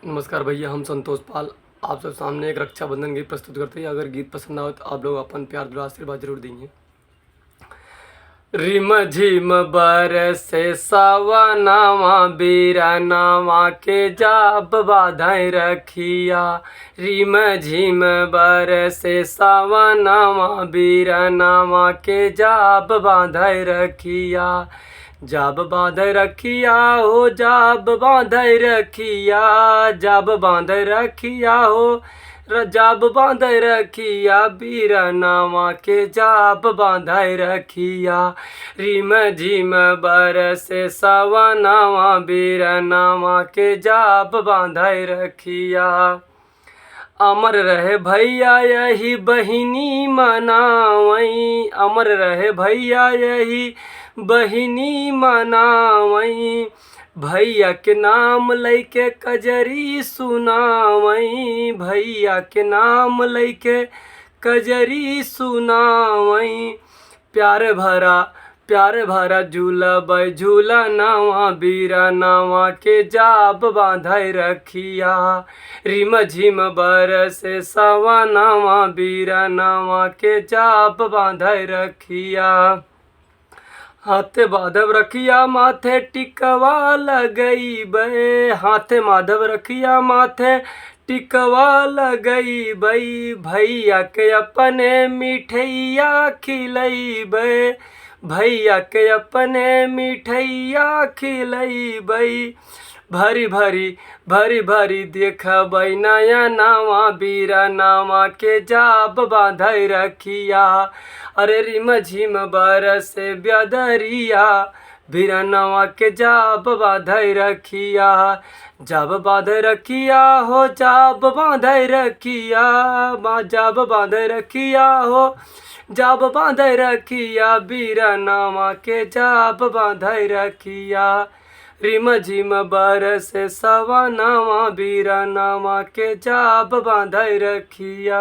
नमस्कार भैया, हम संतोष पाल आप सब सामने एक रक्षाबंधन गीत प्रस्तुत करते हैं। अगर गीत पसंद आए तो आप लोग अपन प्यार दुलार आशीर्वाद जरूर देंगे। रिम झिम बरसे सावनवा बीरनवा के जाब बांधे रखिया। रिम झिम बरसे सावनवा बीरनवा के जाब बांधे रखिया। जाब बांधे रखिया हो, जाब बांधे रखिया, जाब बांधे रखिया हो, जाब बांधे रखिया, बीरनवा के जाब बांधे रखिया। रिम झिम बरसे सावनवा बीरनवा के जाब बांधे रखिया। अमर रहे भैया यही बहिनी मनावई, अमर रहे भैया यही बहिनी मनावई। भैया के नाम लैके कजरी सुनावई, भैया के नाम लैके कजरी सुनावई। प्यार भरा झूलबै झूलनवा बीरनवा के जाब बांधे रखिया। रिम झिम बरसे सावनवा बीरनवा के जाब बांधे रखिया। हाथे माधव रखिया माथे टिकवा लगइबै, हाथे माधव रखिया माथे टिकवा लगइबै। भैया के अपने मिठैया खिलइबै, भैया के अपने मिठैया खिलइबै। भरी भरी देखबै नयनवा बीरनवा के जाब बांधे रखिया। अरे रिम झिम बरसे ब्यादरिया बीरनवा के जाब बांधे रखिया। जाब बांधे रखिया हो, जाब बांधे रखिया, जाब बांधे रखिया हो, जाब बांधे रखिया, बीरनवा के जाब बांधे रखिया। रिम झिम बरसे सावनवा बीरनवा के जाब बांधे रखिया।